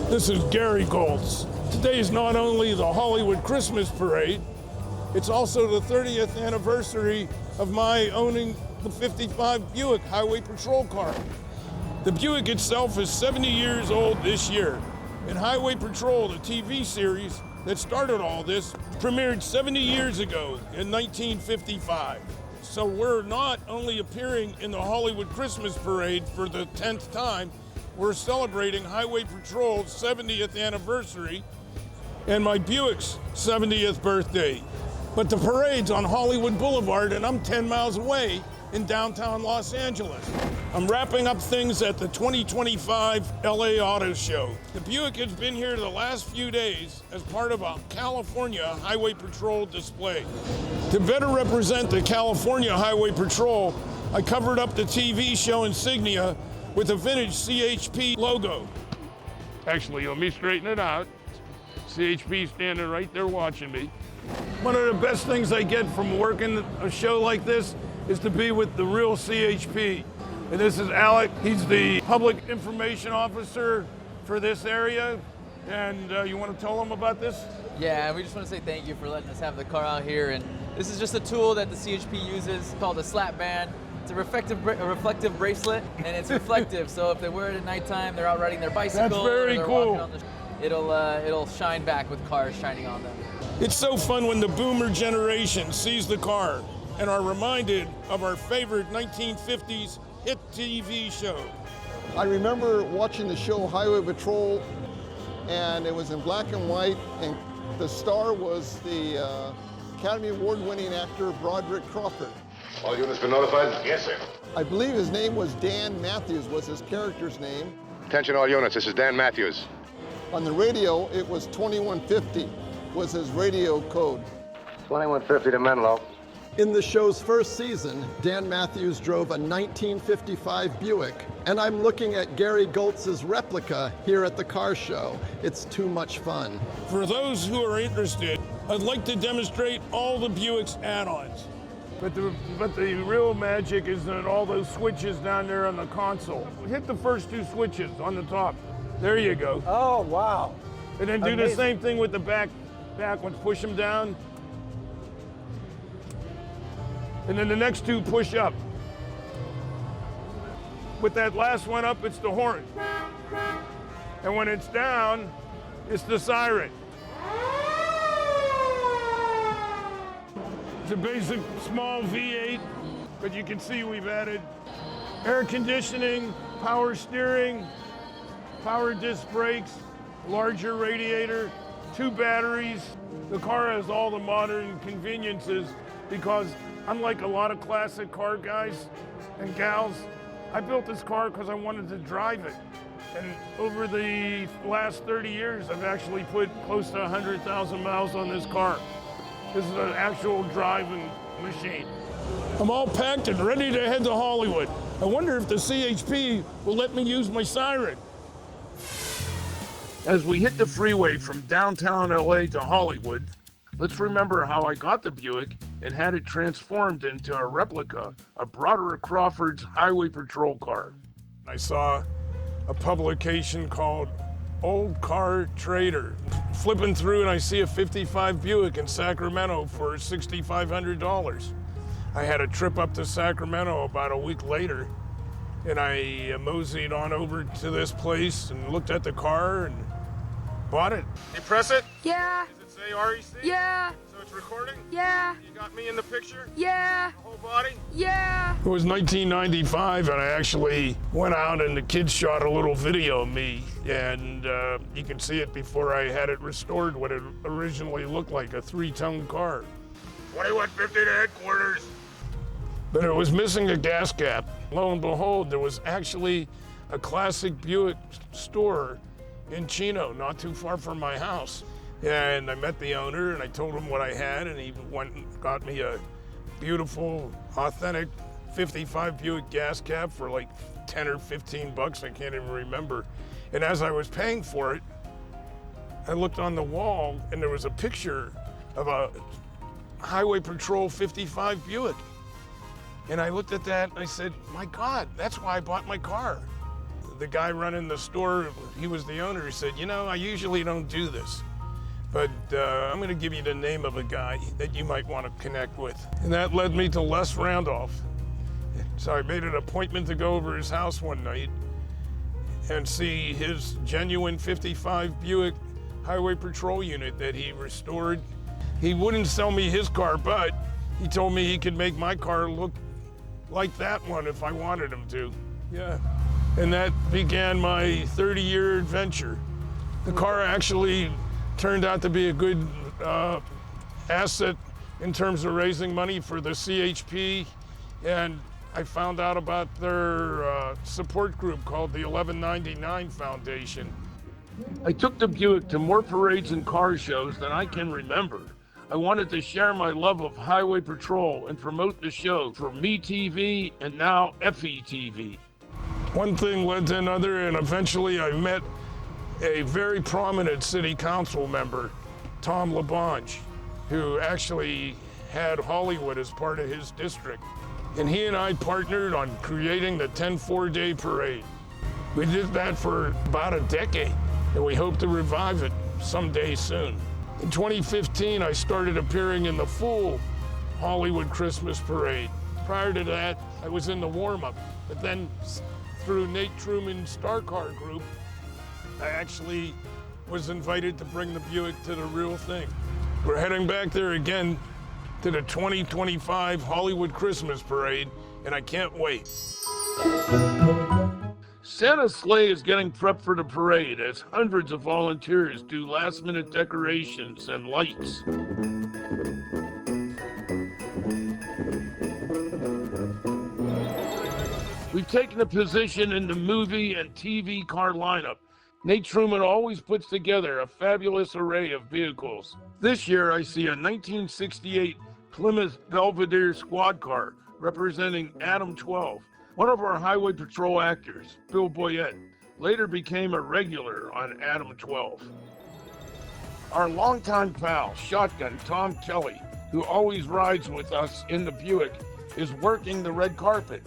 This is Gary Goltz. Today is not only the Hollywood Christmas Parade, it's also the 30th anniversary of my owning the 55 Buick Highway Patrol car. The Buick itself is 70 years old this year, and Highway Patrol, the TV series that started all this, premiered 70 years ago in 1955. So we're not only appearing in the Hollywood Christmas Parade for the 10th time, we're celebrating Highway Patrol's 70th anniversary and my Buick's 70th birthday. But the parade's on Hollywood Boulevard and I'm 10 miles away in downtown Los Angeles. I'm wrapping up things at the 2025 LA Auto Show. The Buick has been here the last few days as part of a California Highway Patrol display. To better represent the California Highway Patrol, I covered up the TV show insignia with a vintage CHP logo. Actually, let me straighten it out. CHP standing right there watching me. One of the best things I get from working a show like this is to be with the real CHP. And this is Alec. He's the public information officer for this area. And you want to tell them about this? Yeah, we just want to say thank you for letting us have the car out here. And this is just a tool that the CHP uses called a slap band. It's a reflective bracelet, and it's reflective. So if they wear it at nighttime, they're out riding their bicycle. That's very cool. It'll shine back with cars shining on them. It's so fun when the boomer generation sees the car and are reminded of our favorite 1950s hit TV show. I remember watching the show Highway Patrol, and it was in black and white, and the star was the Academy Award-winning actor Broderick Crawford. All units been notified? Yes, sir. I believe his name was Dan Matthews, was his character's name. Attention all units, this is Dan Matthews. On the radio, it was 2150, was his radio code. 2150 to Menlo. In the show's first season, Dan Matthews drove a 1955 Buick, and I'm looking at Gary Goltz's replica here at the car show. It's too much fun. For those who are interested, I'd like to demonstrate all the Buick's add-ons. But the real magic is in all those switches down there on the console. Hit the first two switches on the top. There you go. Oh, wow. And then do Amazing. the same thing with the back ones. Push them down. And then the next two push up. With that last one up, it's the horn. And when it's down, it's the siren. It's a basic small V8, but you can see we've added air conditioning, power steering, power disc brakes, larger radiator, 2 batteries. The car has all the modern conveniences because unlike a lot of classic car guys and gals, I built this car because I wanted to drive it. And over the last 30 years, I've actually put close to 100,000 miles on this car. This is an actual driving machine. I'm all packed and ready to head to Hollywood. I wonder if the CHP will let me use my siren. As we hit the freeway from downtown LA to Hollywood, let's remember how I got the Buick and had it transformed into a replica of Broderick Crawford's Highway Patrol car. I saw a publication called Old Car Trader. Flipping through and I see a 55 Buick in Sacramento for $6,500. I had a trip up to Sacramento about a week later and I moseyed on over to this place and looked at the car and bought it. You press it? Yeah. Does it say REC? Yeah. So it's recording? Yeah. You got me in the picture? Yeah. The whole body? Yeah. It was 1995 and I actually went out and the kids shot a little video of me and you can see it before I had it restored what it originally looked like, a 3-ton car. 2150 to headquarters. But it was missing a gas cap. Lo and behold, there was actually a classic Buick store in Chino, not too far from my house. And I met the owner and I told him what I had and he went and got me a beautiful, authentic 55 Buick gas cap for like 10 or 15 bucks, I can't even remember. And as I was paying for it, I looked on the wall and there was a picture of a Highway Patrol 55 Buick. And I looked at that and I said, my God, that's why I bought my car. the guy running the store, he was the owner, he said, you know, I usually don't do this, but I'm gonna give you the name of a guy that you might want to connect with. And that led me to Les Randolph. So I made an appointment to go over his house one night and see his genuine 55 Buick Highway Patrol unit that he restored. He wouldn't sell me his car, but he told me he could make my car look like that one if I wanted him to. Yeah. And that began my 30-year adventure. The car actually turned out to be a good asset in terms of raising money for the CHP, and I found out about their support group called the 1199 Foundation. I took the Buick to more parades and car shows than I can remember. I wanted to share my love of Highway Patrol and promote the show for MeTV and now FETV. One thing led to another, and eventually I met a very prominent city council member, Tom LaBonge, who actually had Hollywood as part of his district. And he and I partnered on creating the 10-4-day parade. We did that for about a decade, and we hope to revive it someday soon. In 2015, I started appearing in the full Hollywood Christmas Parade. Prior to that, I was in the warm-up, but then through Nate Truman's Star Car Group, I actually was invited to bring the Buick to the real thing. We're heading back there again to the 2025 Hollywood Christmas Parade, and I can't wait. Santa's sleigh is getting prepped for the parade as hundreds of volunteers do last-minute decorations and lights. We've taken a position in the movie and TV car lineup. Nate Truman always puts together a fabulous array of vehicles. This year, I see a 1968 Plymouth Belvedere squad car representing Adam 12. One of our Highway Patrol actors, Bill Boyette, later became a regular on Adam 12. Our longtime pal, Shotgun Tom Kelly, who always rides with us in the Buick, is working the red carpet.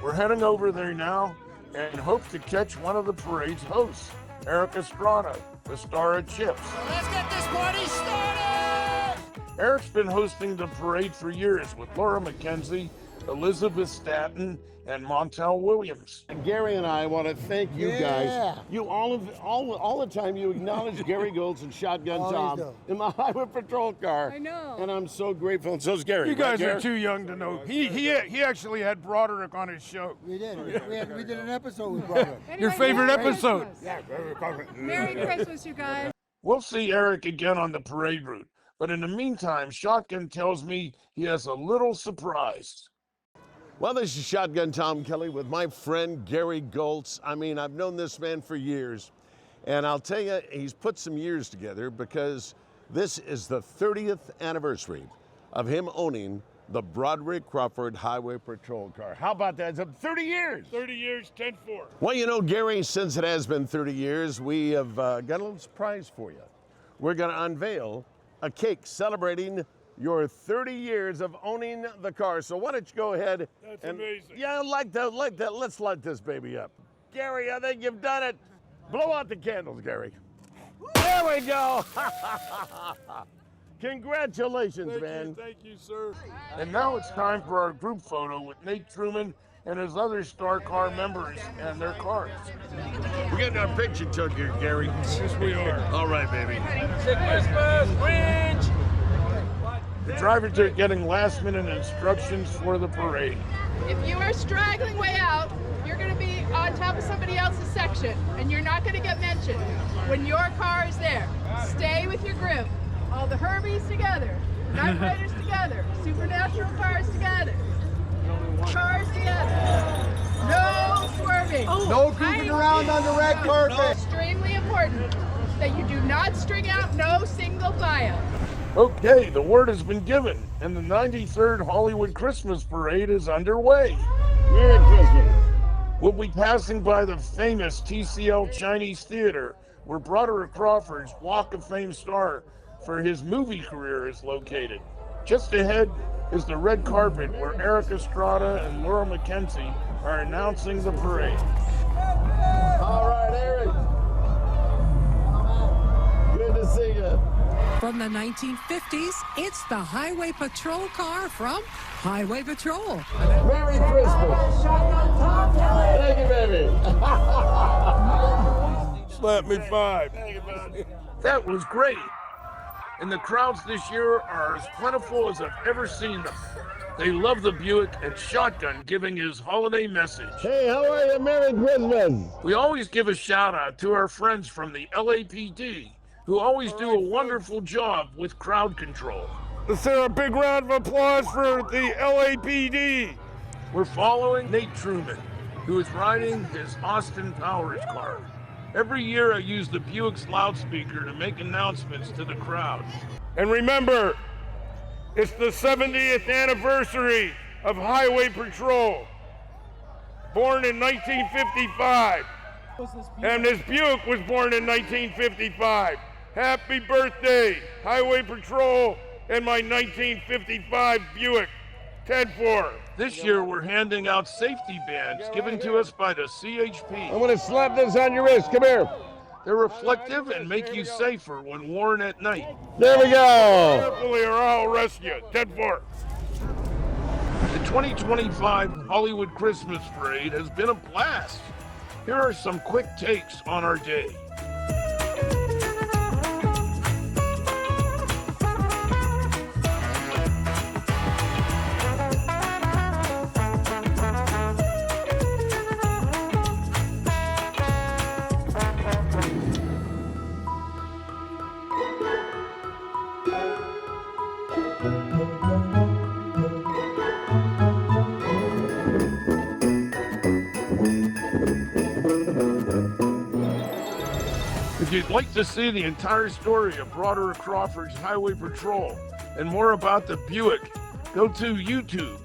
We're heading over there now and hope to catch one of the parade's hosts, Eric Estrada, the star of Chips. Let's get this party started! Eric's been hosting the parade for years with Laura McKenzie, Elizabeth Staton, and Montel Williams. Gary and I want to thank you guys. You all the time you acknowledge Gary Golds and Shotgun Tom in my Highway Patrol car. I know. And I'm so grateful. And so's Gary. You guys right, are too young to know. He actually had Broderick on his show. We did. We did an episode with Broderick. Your favorite episode? Yeah. Merry Christmas, you guys. We'll see Eric again on the parade route. But in the meantime, Shotgun tells me he has a little surprise. Well, this is Shotgun Tom Kelly with my friend Gary Goltz. I mean, I've known this man for years, and I'll tell you, he's put some years together because this is the 30th anniversary of him owning the Broderick Crawford Highway Patrol car. How about that? It's up 30 years. 30 years, 10-4. Well, you know, Gary, since it has been 30 years, we have got a little surprise for you. We're going to unveil a cake celebrating your 30 years of owning the car. So why don't you go ahead. That's amazing. Yeah, like that. Let's light this baby up. Gary, I think you've done it. Blow out the candles, Gary. There we go. Congratulations, man. Thank you, sir. And now it's time for our group photo with Nate Truman and his other Star Car members and their cars. We're getting our picture took here, Gary. Yes, we are. All right, baby. Christmas, Grinch! The drivers are getting last-minute instructions for the parade. If you are straggling way out, you're going to be on top of somebody else's section, and you're not going to get mentioned when your car is there. Stay with your group. All the Herbies together, Night Riders together, Supernatural cars together, cars together. No swerving. No goofing around on the red carpet. Extremely important that you do not string out no single file. Okay, the word has been given, and the 93rd Hollywood Christmas Parade is underway. Merry Christmas. We'll be passing by the famous TCL Chinese Theater, where Broderick Crawford's Walk of Fame star for his movie career is located. Just ahead is the red carpet, where Eric Estrada and Laura McKenzie are announcing the parade. From the 1950s, it's the Highway Patrol car from Highway Patrol. Merry Christmas. Thank you, baby. Slap me 5. That was great. And the crowds this year are as plentiful as I've ever seen them. They love the Buick and Shotgun giving his holiday message. Hey, how are you? Merry Christmas. We always give a shout out to our friends from the LAPD, who always do a wonderful job with crowd control. Let's hear a big round of applause for the LAPD. We're following Nate Truman, who is riding his Austin Powers car. Every year I use the Buick's loudspeaker to make announcements to the crowd. And remember, it's the 70th anniversary of Highway Patrol. Born in 1955. And this Buick was born in 1955. Happy birthday, Highway Patrol and my 1955 Buick. 10-4. This year we're handing out safety bands given to us by the CHP. I'm going to slap this on your wrist. Come here. They're reflective and make you safer when worn at night. There we go. Carefully or I'll arrest you. 10-4. The 2025 Hollywood Christmas Parade has been a blast. Here are some quick takes on our day. If you'd like to see the entire story of Broderick Crawford's Highway Patrol and more about the Buick, go to YouTube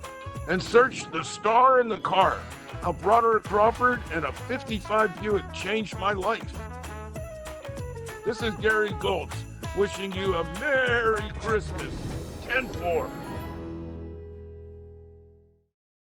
and search The Star in the Car, how Broderick Crawford and a 55 Buick changed my life. This is Gary Goltz wishing you a Merry Christmas. 10-4.